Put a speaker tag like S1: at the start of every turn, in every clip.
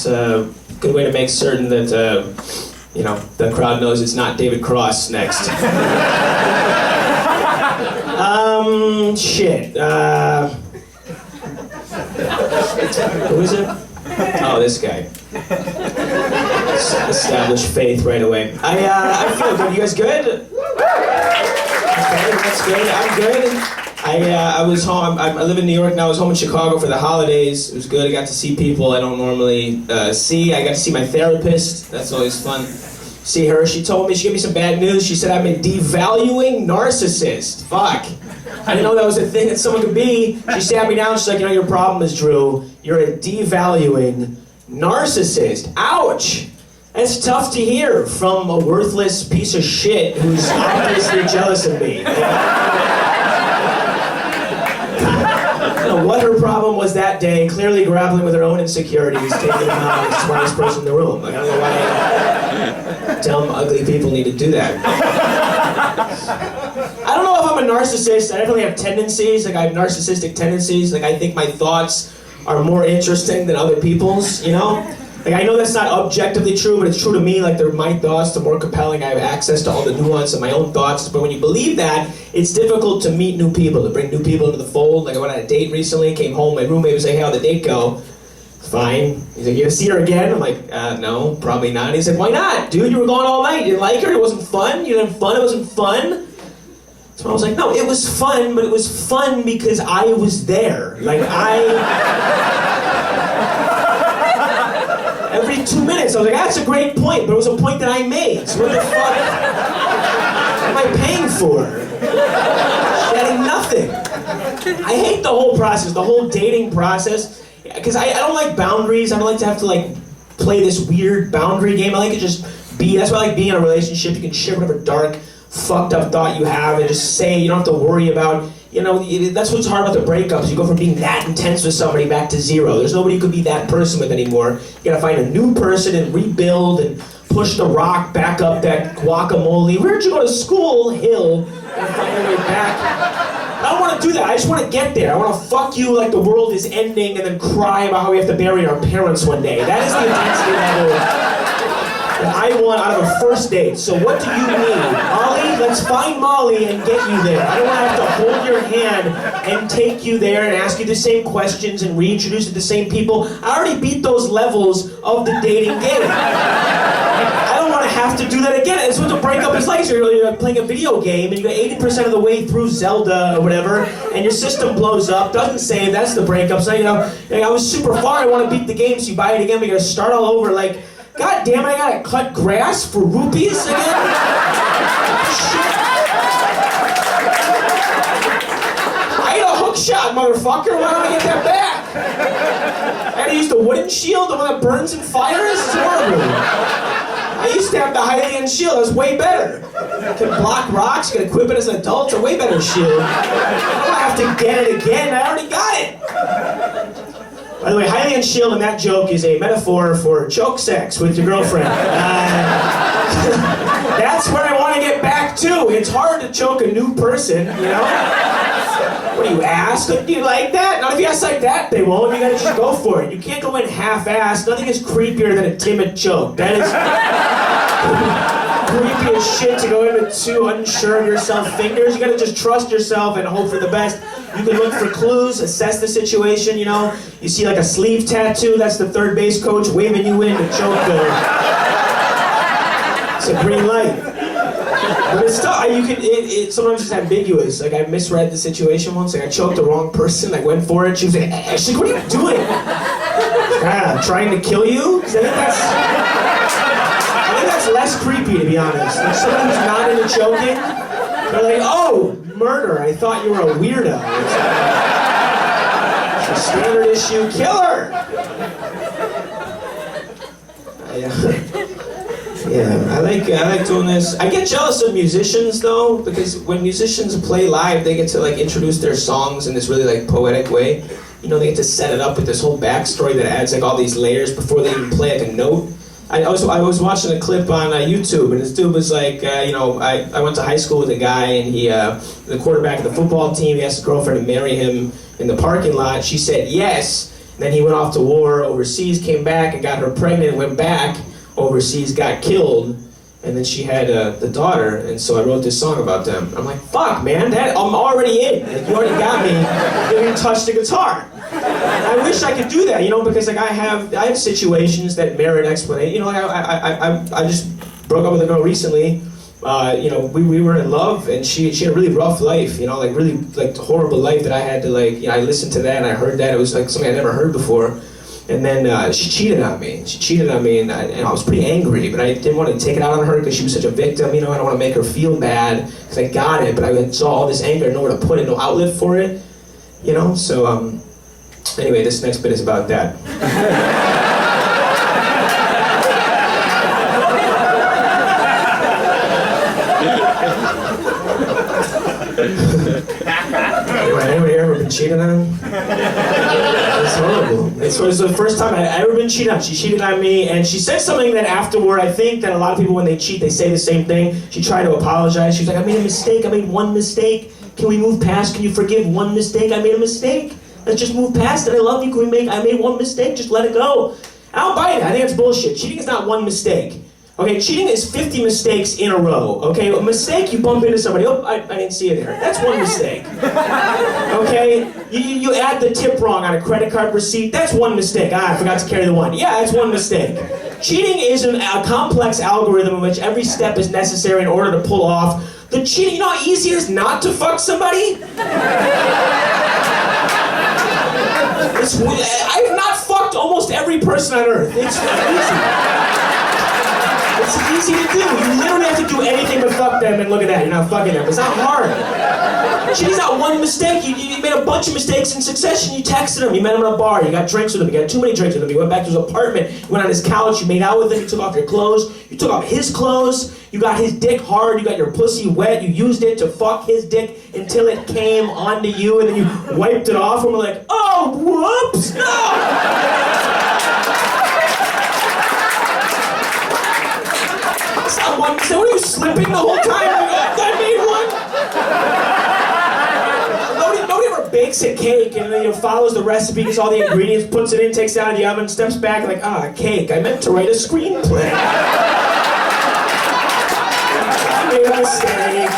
S1: It's a good way to make certain that, the crowd knows it's not David Cross next. Shit. Who is it? Oh, this guy. Establish faith right away. I feel good. You guys good? Okay, that's good. I'm good. I was home. I live in New York now. I was home in Chicago for the holidays. It was good. I got to see people I don't normally see. I got to see my therapist. That's always fun. See her. She told me, she gave me some bad news. She said I'm a devaluing narcissist. Fuck. I didn't know that was a thing that someone could be. She sat me down. She's like, your problem is, Drew, you're a devaluing narcissist. Ouch. That's tough to hear from a worthless piece of shit who's obviously jealous of me. What her problem was that day, clearly grappling with her own insecurities, taking them out as the smartest person in the room. Like, I don't know why dumb, ugly people need to do that. I don't know if I'm a narcissist. I definitely have tendencies. Like, I have narcissistic tendencies. Like, I think my thoughts are more interesting than other people's, Like, I know that's not objectively true, but it's true to me. Like, they're my thoughts, they're more compelling. I have access to all the nuance of my own thoughts. But when you believe that, it's difficult to meet new people, to bring new people into the fold. Like, I went on a date recently, came home, my roommate was like, hey, how'd the date go? Fine. He's like, you gonna see her again? I'm like, no, probably not. He's like, why not? Dude, you were gone all night. You didn't like her? It wasn't fun? You didn't have fun? It wasn't fun? So I was like, no, it was fun, but it was fun because I was there. Like, every 2 minutes, I was like, that's a great point, but it was a point that I made. So what the fuck am I paying for? Getting nothing. I hate the whole process, the whole dating process, because I don't like boundaries. I don't like to have to, play this weird boundary game. I like to just be. That's why I like being in a relationship. You can share whatever dark, fucked up thought you have and just say, you don't have to worry about, that's what's hard about the breakups. You go from being that intense with somebody back to zero. There's nobody you could be that person with anymore. You gotta find a new person and rebuild and push the rock back up that guacamole. Where'd you go to school? Hill. And find your way back. I don't want to do that. I just want to get there. I want to fuck you like the world is ending and then cry about how we have to bury our parents one day. That is the intensity level that I want out of a first date. So what do you need? Molly? Let's find Molly and get you there. I don't want to have to hold your hand and take you there and ask you the same questions and reintroduce you to the same people. I already beat those levels of the dating game. I don't want to have to do that again. It's what the breakup is like. So you're playing a video game and you get 80% of the way through Zelda or whatever, and your system blows up, doesn't save, that's the breakup. So, I was super far, I want to beat the game, so you buy it again, but you gotta start all over. Like, God damn it, I gotta cut grass for rupees again? Shit. I ate a hook shot, motherfucker. Why don't I get that back? I gotta use the wooden shield, the one that burns in fire? This is horrible. I used to have the Hylian shield. It was way better. You can block rocks. You can equip it as an adult. It's a way better shield. I don't have to get it again. I already got it. By the way, Hylian shield in that joke is a metaphor for choke sex with your girlfriend. That's where I want to get back to. It's hard to choke a new person, What do you ask? Do you like that? Not if you ask like that, they won't. You gotta just go for it. You can't go in half-assed. Nothing is creepier than a timid choke. That is creepy as shit to go in with two unsure of yourself fingers. You gotta just trust yourself and hope for the best. You can look for clues, assess the situation, You see like a sleeve tattoo, that's the third base coach waving you in to choke the... It's a green light. But it's tough. Sometimes it's ambiguous. Like, I misread the situation once. Like, I choked the wrong person. I went for it. She was like, Ashley, what are you doing? Trying to kill you? I think that's less creepy, to be honest. Like, someone who's not into choking, they're like, oh, murder. I thought you were a weirdo. It's a standard issue killer. Yeah, I like doing this. I get jealous of musicians though, because when musicians play live, they get to introduce their songs in this really poetic way. They get to set it up with this whole backstory that adds all these layers before they even play a note. I was watching a clip on YouTube, and this dude was like, I went to high school with a guy, and he, the quarterback of the football team, he asked his girlfriend to marry him in the parking lot. She said yes. Then he went off to war overseas, came back and got her pregnant, went back overseas, got killed, and then she had the daughter, and so I wrote this song about them. I'm like, fuck, man, I'm already in. Like, you already got me. You didn't touch the guitar. I wish I could do that, because like I have situations that merit explanation. Like I just broke up with a girl recently. We were in love, and she had a really rough life, like really like horrible life that I had to I listened to that and I heard that. It was like something I never heard before. And then she cheated on me. And I was pretty angry, but I didn't want to take it out on her because she was such a victim. I don't want to make her feel bad because I got it, but I saw all this anger, nowhere to put it, no outlet for it. So anyway, this next bit is about that. Anybody ever been cheated on? It's horrible. It was the first time I'd ever been cheated on. She cheated on me, and she said something that afterward, I think that a lot of people when they cheat, they say the same thing. She tried to apologize. She was like, I made a mistake. I made one mistake. Can we move past? Can you forgive one mistake? I made a mistake. Let's just move past it. I love you. I made one mistake. Just let it go. I don't buy it. I think it's bullshit. Cheating is not one mistake. Okay, cheating is 50 mistakes in a row. Okay, a mistake, you bump into somebody. Oh, I didn't see it there. That's one mistake. Okay, you add the tip wrong on a credit card receipt. That's one mistake. I forgot to carry the one. Yeah, that's one mistake. Cheating is a complex algorithm in which every step is necessary in order to pull off the cheating. You know how easy it is not to fuck somebody? I've not fucked almost every person on earth. It's easy. It's easy to do. You literally have to do anything but fuck them, and look at that, you're not fucking them. It's not hard. Cheating's not one mistake. You made a bunch of mistakes in succession. You texted him, you met him at a bar, you got drinks with him, you got too many drinks with him, you went back to his apartment, you went on his couch, you made out with him, you took off your clothes, you took off his clothes, you got his dick hard, you got your pussy wet, you used it to fuck his dick until it came onto you, and then you wiped it off and were like, oh, whoops, no! So what are you slipping the whole time? I made one. Nobody ever bakes a cake and then follows the recipe, gets all the ingredients, puts it in, takes it out of the oven, steps back like, cake. I meant to write a screenplay. I made a mistake.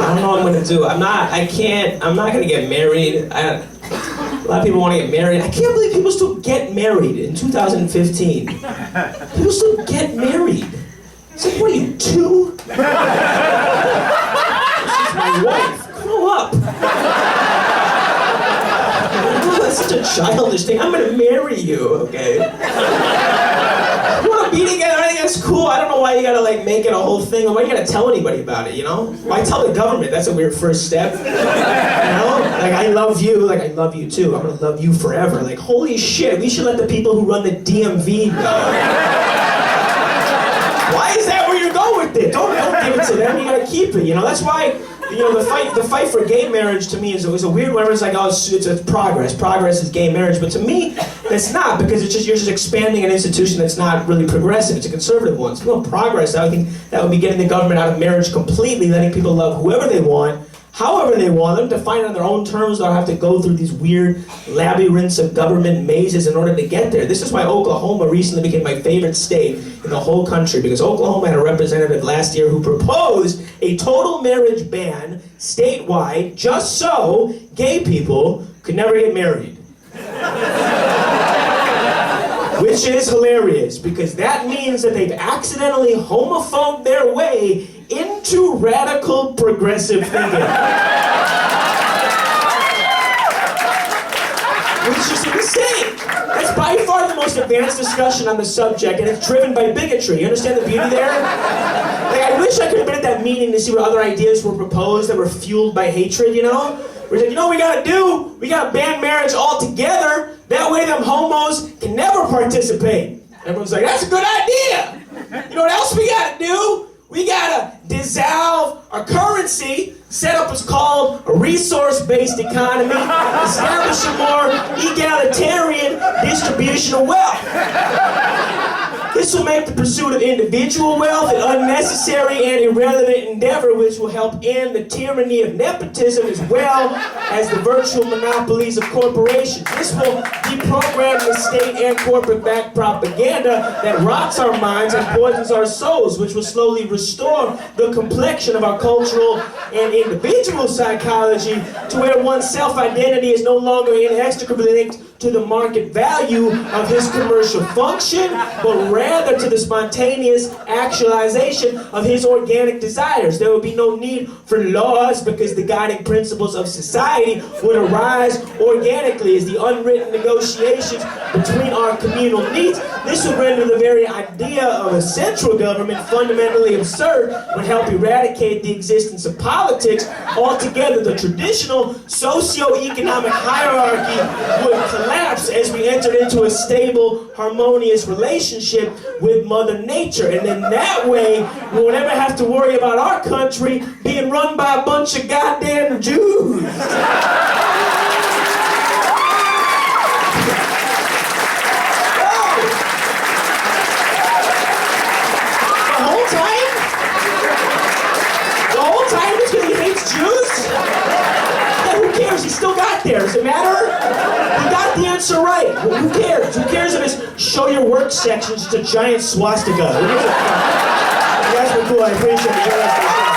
S1: I don't know what I'm gonna do. I'm not gonna get married. A lot of people want to get married. I can't believe people still get married in 2015. People still get married. It's like, what are you, 2? This is my wife. Grow up. Oh, that's such a childish thing. I'm going to marry you, okay? You want to be together? I think that's cool. I don't know why you got to make it a whole thing. Why you got to tell anybody about it, Why tell the government? That's a weird first step. I love you, I love you too. I'm gonna love you forever. Holy shit, we should let the people who run the DMV know. Why is that where you're going with it? Don't give it to them, you gotta keep it, That's why, the fight for gay marriage to me is a weird one. It's like, oh, it's progress. Progress is gay marriage. But to me, that's not, because you're just expanding an institution that's not really progressive. It's a conservative one. It's no progress. I think that would be getting the government out of marriage completely, letting people love whoever they want, however they want, them to find it on their own terms. They don't have to go through these weird labyrinths of government mazes in order to get there. This is why Oklahoma recently became my favorite state in the whole country, because Oklahoma had a representative last year who proposed a total marriage ban statewide just so gay people could never get married. Which is hilarious, because that means that they've accidentally homophobed their way into radical progressive thinking. Which is insane. That's by far the most advanced discussion on the subject, and it's driven by bigotry. You understand the beauty there? I wish I could have been at that meeting to see what other ideas were proposed that were fueled by hatred, We're like, what we gotta do? We gotta ban marriage altogether. That way them homos can never participate. Everyone's like, that's a good idea. You know what else we gotta do? We gotta dissolve our currency, set up what's called a resource-based economy, establish a more egalitarian distribution of wealth. This will make the pursuit of individual wealth an unnecessary and irrelevant endeavor, which will help end the tyranny of nepotism as well as the virtual monopolies of corporations. This will deprogram the state and corporate-backed propaganda that rots our minds and poisons our souls, which will slowly restore the complexion of our cultural and individual psychology to where one's self-identity is no longer inextricably linked to the market value of his commercial function, but rather to the spontaneous actualization of his organic desires. There would be no need for laws because the guiding principles of society would arise organically as the unwritten negotiations between our communal needs. This would render the very idea of a central government fundamentally absurd, would help eradicate the existence of politics altogether. The traditional socio-economic hierarchy would collapse as we entered into a stable, harmonious relationship with Mother Nature. And then that way, we won't ever have to worry about our country being run by a bunch of goddamn Jews. He still got there. Does it matter? He got the answer right. Well, who cares? Who cares if it's show your work section, just a giant swastika? You guys were cool. I appreciate it.